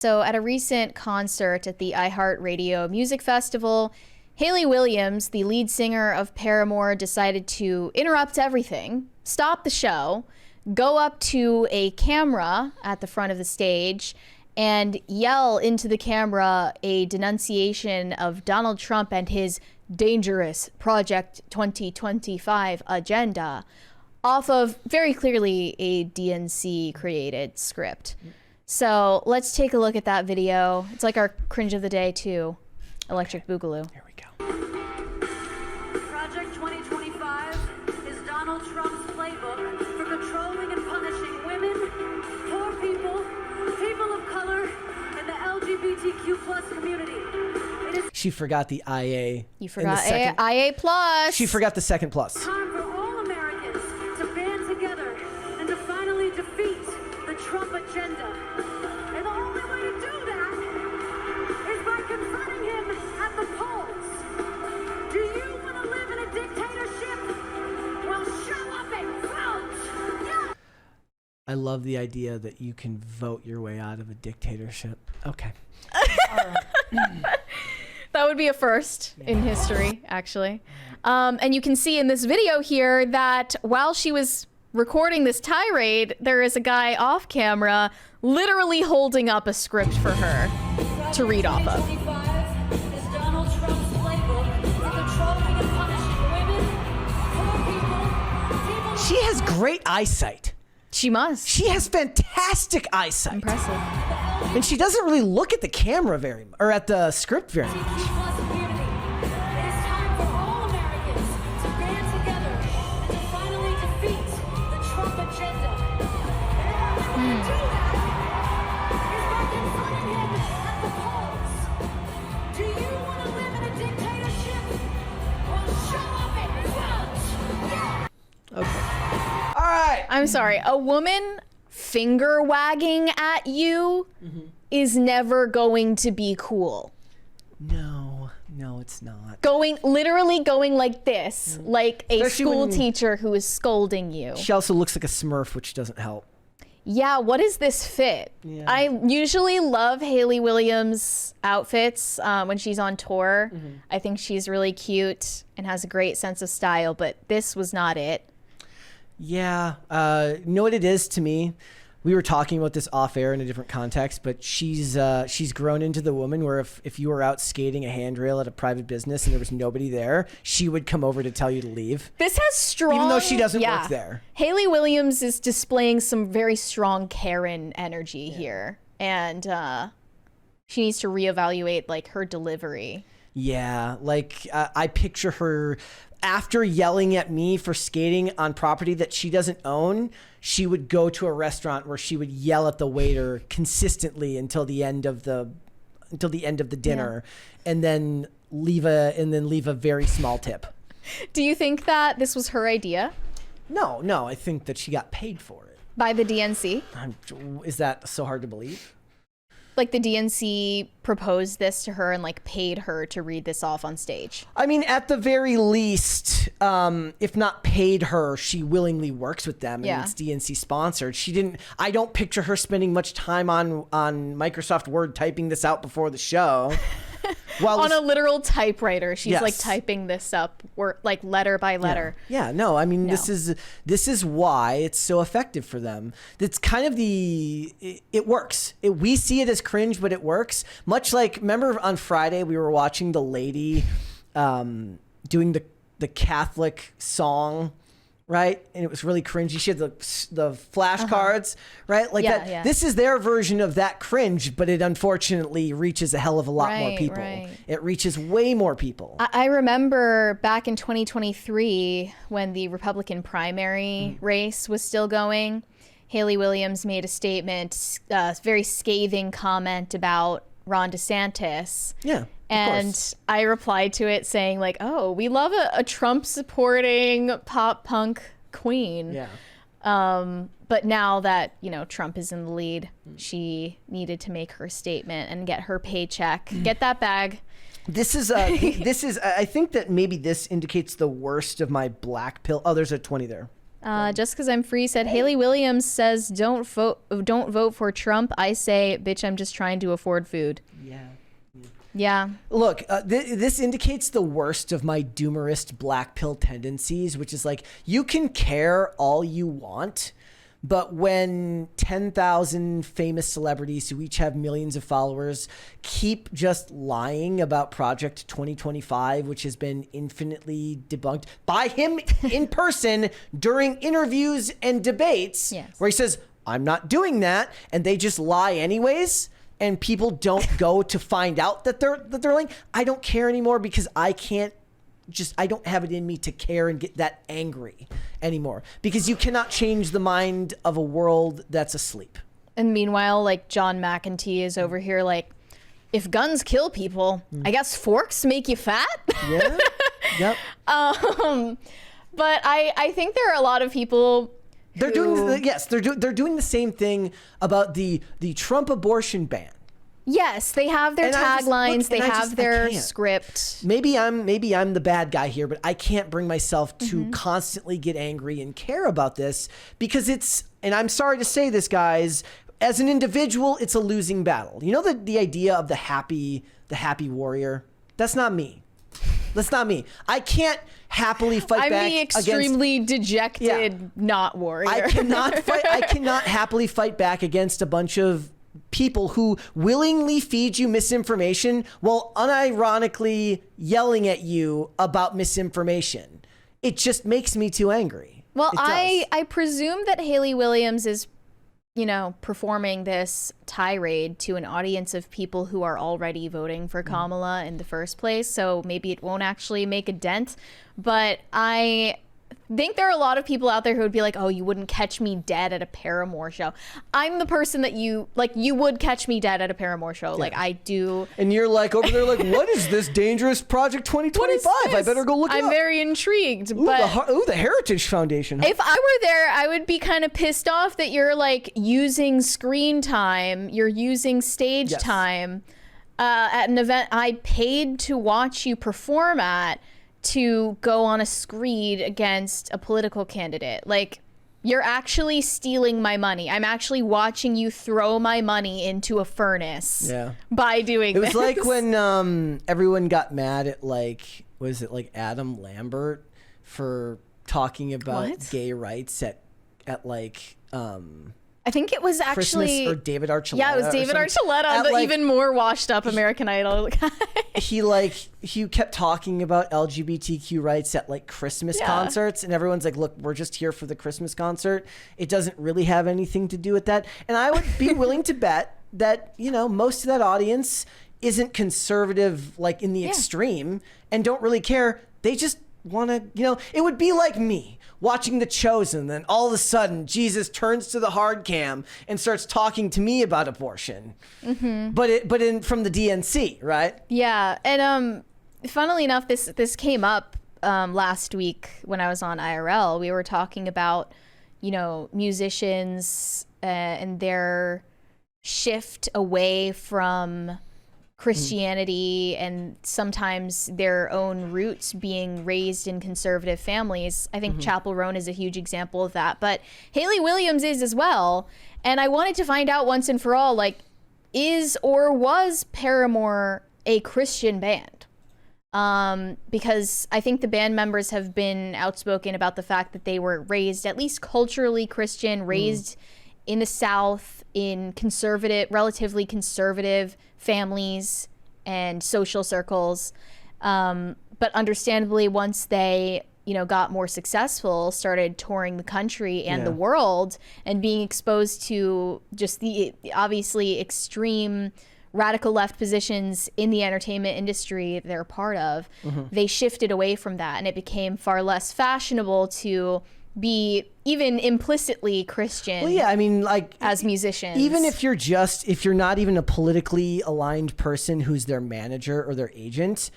So at a recent concert at the iHeartRadio Music Festival, Hayley Williams, the lead singer of Paramore, decided to interrupt everything, stop the show, go up to a camera at the front of the stage, and yell into the camera a denunciation of Donald Trump and his dangerous Project 2025 agenda off of very clearly a DNC created script. So let's take a look at that video. It's like our cringe of the day too. Electric Boogaloo. Here we go. Project 2025 is Donald Trump's playbook for controlling and punishing women, poor people, people of color, and the LGBTQ plus community. She forgot the IA. You forgot IA plus. She forgot the second plus. Time for all Americans to band together and to finally defeat the Trump agenda. And the only way to do that is by confronting him at the polls. Do you want to live in a dictatorship? Well, show up and vote. Yeah. I love the idea that you can vote your way out of a dictatorship. Okay. That would be a first in history, actually. And you can see in this video here that while she was recording this tirade, there is a guy off camera literally holding up a script for her to read off of. She has great eyesight. She must. She has fantastic eyesight. Impressive. And she doesn't really look at the camera very much, or at the script very much. It is time for all Americans to band together and to finally defeat the Trump agenda. And the only way to do that is by confronting him at the polls. Do you want to live in a dictatorship? Well, show up and vote. Yeah. Okay. All right. I'm sorry. A woman finger wagging at you is never going to be cool. No, it's not. Literally going like this, like a Especially school when teacher who is scolding you. She also looks like a Smurf, which doesn't help. Yeah, what is this fit? Yeah. I usually love Hayley Williams' outfits when she's on tour. I think she's really cute and has a great sense of style, but this was not it. Yeah. You know what it is to me? We were talking about this off air in a different context, but she's grown into the woman where if you were out skating a handrail at a private business and there was nobody there, she would come over to tell you to leave. This has strong... Even though she doesn't work there. Hayley Williams is displaying some very strong Karen energy here. And she needs to reevaluate like her delivery. Yeah, like I picture her after yelling at me for skating on property that she doesn't own. She would go to a restaurant where she would yell at the waiter consistently until the end of the dinner, and then leave a very small tip. Do you think that this was her idea? No, I think that she got paid for it. By the DNC? Is that so hard to believe? Like the DNC proposed this to her and like paid her to read this off on stage. I mean, at the very least, if not paid her, she willingly works with them, and it's DNC sponsored. I don't picture her spending much time on Microsoft Word typing this out before the show. On a literal typewriter, she's like typing this up, like letter by letter. Yeah, no, I mean, this is why it's so effective for them. It's kind of it works. We see it as cringe, but it works. Much like, remember on Friday we were watching the lady doing the Catholic song, right? And it was really cringy. She had the flashcards, right? Like that. Yeah. This is their version of that cringe, but it unfortunately reaches a hell of a lot more people. Right. It reaches way more people. I remember back in 2023 when the Republican primary race was still going, Hayley Williams made a statement, a very scathing comment about Ron DeSantis. Yeah. And I replied to it saying like, oh, we love a Trump supporting pop punk queen. Yeah. But now that, Trump is in the lead, she needed to make her statement and get her paycheck, get that bag. This is I think that maybe this indicates the worst of my black pill. Oh, there's a 20 there. Just because I'm free said Haley Williams says don't vote for Trump. I say, bitch, I'm just trying to afford food. Yeah. Look, this indicates the worst of my doomerist black pill tendencies, which is like, you can care all you want, but when 10,000 famous celebrities who each have millions of followers keep just lying about Project 2025, which has been infinitely debunked by him in person during interviews and debates, where he says, I'm not doing that, and they just lie anyways, and people don't go to find out that they're lying, I don't care anymore, because I don't have it in me to care and get that angry anymore, because you cannot change the mind of a world that's asleep. And meanwhile, like, John McEntee is over here like, if guns kill people, I guess forks make you fat. Yeah. Yep. But I think there are a lot of people They're doing they're doing the same thing about the Trump abortion ban. Yes, they have their taglines, they have their script. Maybe I'm the bad guy here, but I can't bring myself to constantly get angry and care about this, because it's, and I'm sorry to say this, guys, as an individual, it's a losing battle. You know, the idea of the happy warrior? That's not me. That's not me. I can't happily fight back. I'm the extremely dejected not warrior. I cannot happily fight back against a bunch of people who willingly feed you misinformation while unironically yelling at you about misinformation. It just makes me too angry. Well, I presume that Haley Williams is, performing this tirade to an audience of people who are already voting for Kamala in the first place. So maybe it won't actually make a dent. But I think there are a lot of people out there who would be like, oh, you wouldn't catch me dead at a Paramore show. I'm the person that you would catch me dead at a Paramore show. Yeah. Like, I do. And you're like over there like, what is this dangerous Project 2025? I better go look it up. I'm very intrigued. Ooh, the Heritage Foundation. If I were there, I would be kind of pissed off that you're like using screen time, you're using stage time at an event I paid to watch you perform at, to go on a screed against a political candidate. Like, you're actually stealing my money. I'm actually watching you throw my money into a furnace by doing this. It was like when everyone got mad at, like, was it like Adam Lambert for talking about gay rights at like I think it was actually Christmas, or David Archuleta. Yeah, it was David Archuleta, the even more washed up American Idol guy. He kept talking about LGBTQ rights at like Christmas concerts, and everyone's like, look, we're just here for the Christmas concert. It doesn't really have anything to do with that. And I would be willing to bet that, most of that audience isn't conservative, like in the extreme, and don't really care. They just want to, it would be like me watching The Chosen, then all of a sudden Jesus turns to the hard cam and starts talking to me about abortion. But from the DNC, right? Yeah, and funnily enough, this came up last week when I was on IRL. We were talking about musicians and their shift away from Christianity and sometimes their own roots being raised in conservative families. I think Chappell Roan is a huge example of that, but Haley Williams is as well. And I wanted to find out once and for all, like, is or was Paramore a Christian band? Because I think the band members have been outspoken about the fact that they were raised, at least culturally Christian, raised in the South in relatively conservative families and social circles. But understandably, once they, got more successful, started touring the country and the world and being exposed to just the obviously extreme radical left positions in the entertainment industry they're a part of, they shifted away from that, and it became far less fashionable to be even implicitly Christian. Well, yeah, I mean, like, as musicians, even if you're not even a politically aligned person who's their manager or their agent,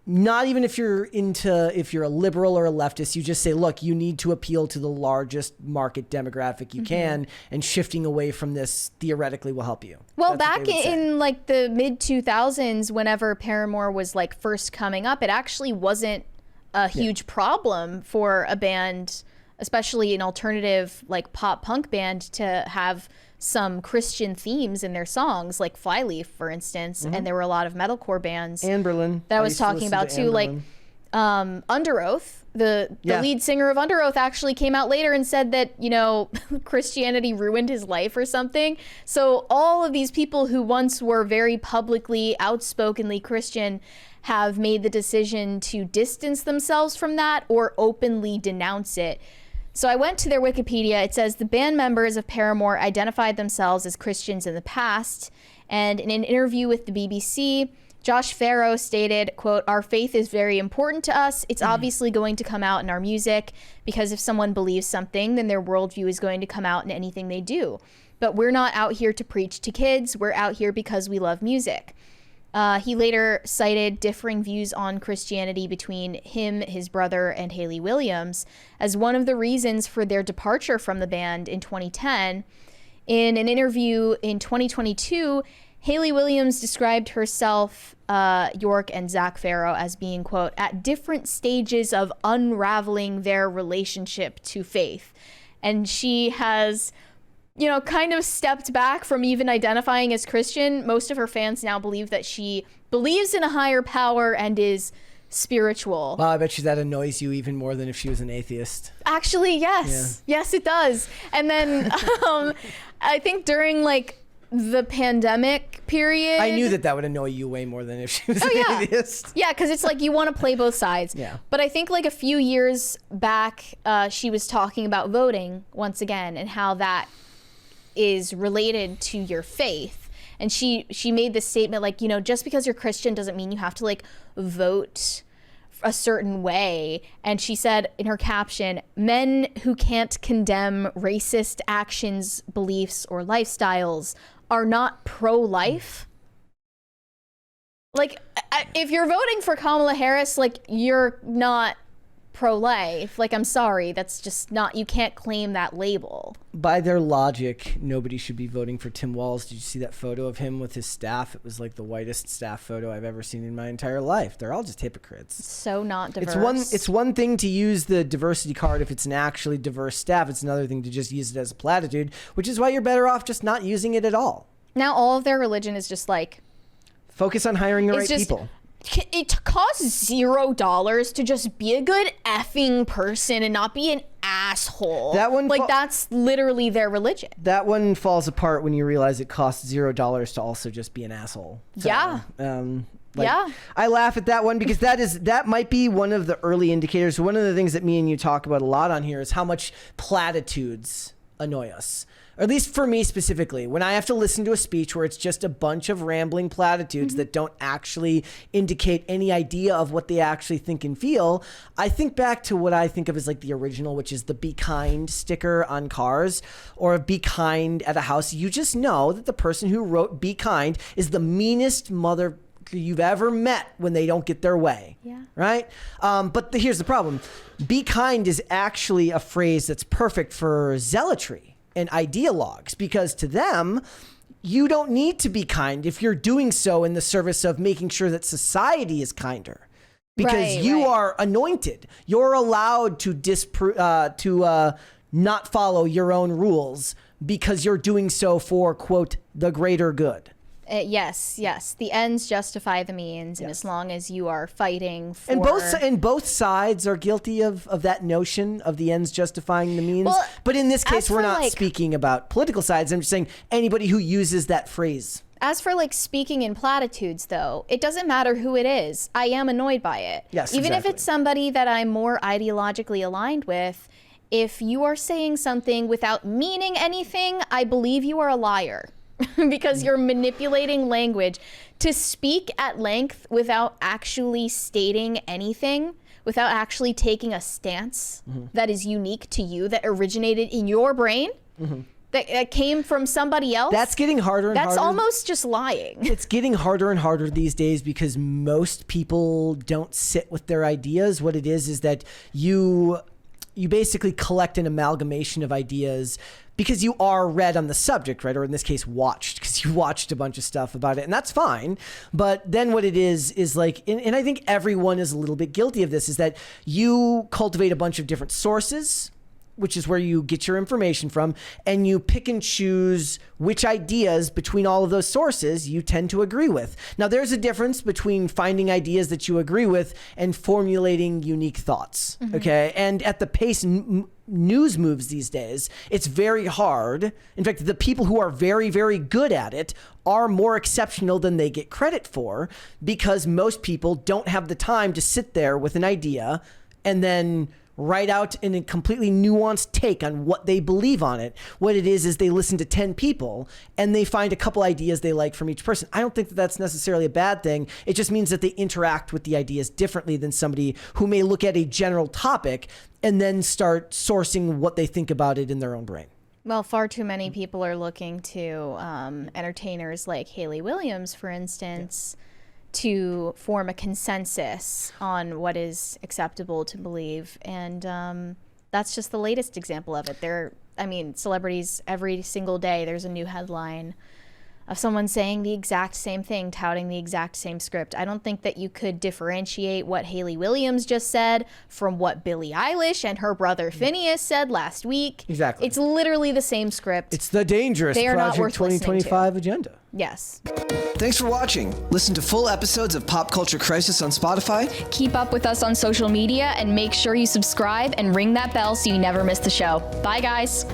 not even if you're a liberal or a leftist, you just say, look, you need to appeal to the largest market demographic you can, and shifting away from this theoretically will help you. Well, back in like the mid 2000s, whenever Paramore was like first coming up, it actually wasn't a huge problem for a band especially an alternative like pop punk band, to have some Christian themes in their songs, like Flyleaf, for instance. And there were a lot of metalcore bands Anberlin that I was used to talking listen about to too, like Anberlin. Under Oath. The Yeah. lead singer of Under Oath actually came out later and said that, you know, Christianity ruined his life or something. So all of these people who once were very publicly, outspokenly Christian have made the decision to distance themselves from that or openly denounce it. So I went to their Wikipedia. It says the band members of Paramore identified themselves as Christians in the past. And in an interview with the BBC, Josh Farrow stated, quote, "Our faith is very important to us. It's obviously going to come out in our music, because if someone believes something, then their worldview is going to come out in anything they do. But we're not out here to preach to kids. We're out here because we love music." He later cited differing views on Christianity between him, his brother, and Hayley Williams as one of the reasons for their departure from the band in 2010. In an interview in 2022, Hayley Williams described herself, York, and Zach Farrow as being, quote, "at different stages of unraveling their relationship to faith." And she has, you know, kind of stepped back from even identifying as Christian. Most of her fans now believe that she believes in a higher power and is spiritual. Wow, I bet you that annoys you even more than if she was an atheist. Actually, yes. Yeah. Yes, it does. And then I think during like the pandemic period, I knew that would annoy you way more than if she was an yeah. atheist. Yeah, because it's like you want to play both sides. Yeah. But I think like a few years back, she was talking about voting once again and how that is related to your faith. And she made this statement like, you know, just because you're Christian doesn't mean you have to like vote a certain way. And she said in her caption, "Men who can't condemn racist actions, beliefs, or lifestyles are not pro-life." Like, if you're voting for Kamala Harris, like, you're not pro-life. Like, I'm sorry, that's just not, you can't claim that label. By their logic, nobody should be voting for Tim Walz. Did you see that photo of him with his staff? It was like the whitest staff photo I've ever seen in my entire life. They're all just hypocrites. So not diverse. It's one thing to use the diversity card if it's an actually diverse staff. It's another thing to just use it as a platitude, which is why you're better off just not using it at all. Now all of their religion is just like, focus on hiring the right people. It costs $0 to just be a good effing person and not be an asshole. That one like that's literally their religion. That one falls apart when you realize it costs $0 to also just be an asshole. So, Yeah. Yeah. I laugh at that one because that might be one of the early indicators. One of the things that me and you talk about a lot on here is how much platitudes annoy us. Or at least for me specifically, when I have to listen to a speech where it's just a bunch of rambling platitudes that don't actually indicate any idea of what they actually think and feel, I think back to what I think of as like the original, which is the "be kind" sticker on cars, or "be kind" at a house. You just know that the person who wrote "be kind" is the meanest mother you've ever met when they don't get their way. Yeah. Right? But here's the problem. "Be kind" is actually a phrase that's perfect for zealotry and ideologues, because to them, you don't need to be kind if you're doing so in the service of making sure that society is kinder, because you are anointed. You're allowed to not follow your own rules because you're doing so for, quote, the greater good. Yes. The ends justify the means, and as long as you are fighting for... And both sides are guilty of that notion of the ends justifying the means. Well, but in this case, we're not like, speaking about political sides. I'm just saying anybody who uses that phrase. As for like speaking in platitudes, though, it doesn't matter who it is. I am annoyed by it. Yes, Even exactly. if it's somebody that I'm more ideologically aligned with, if you are saying something without meaning anything, I believe you are a liar. Because you're manipulating language to speak at length without actually stating anything, without actually taking a stance that is unique to you, that originated in your brain, that came from somebody else. That's getting harder and harder. That's almost just lying. It's getting harder and harder these days because most people don't sit with their ideas. What it is that you basically collect an amalgamation of ideas because you are read on the subject, right? Or in this case, watched, because you watched a bunch of stuff about it, and that's fine. But then what it is like, and I think everyone is a little bit guilty of this, is that you cultivate a bunch of different sources, which is where you get your information from, and you pick and choose which ideas between all of those sources you tend to agree with. Now, there's a difference between finding ideas that you agree with and formulating unique thoughts, okay? And at the pace news moves these days, it's very hard. In fact, the people who are very, very good at it are more exceptional than they get credit for, because most people don't have the time to sit there with an idea and then write out in a completely nuanced take on what they believe on it. What it is they listen to 10 people and they find a couple ideas they like from each person. I don't think that that's necessarily a bad thing. It just means that they interact with the ideas differently than somebody who may look at a general topic and then start sourcing what they think about it in their own brain. Well, far too many people are looking to entertainers like Haley Williams, for instance, to form a consensus on what is acceptable to believe. And that's just the latest example of it. Celebrities, every single day, there's a new headline of someone saying the exact same thing, touting the exact same script. I don't think that you could differentiate what Haley Williams just said from what Billie Eilish and her brother Phineas said last week. Exactly. It's literally the same script. It's the dangerous They are not Project worth listening 2025 agenda. Yes. Thanks for watching. Listen to full episodes of Pop Culture Crisis on Spotify. Keep up with us on social media and make sure you subscribe and ring that bell so you never miss the show. Bye, guys.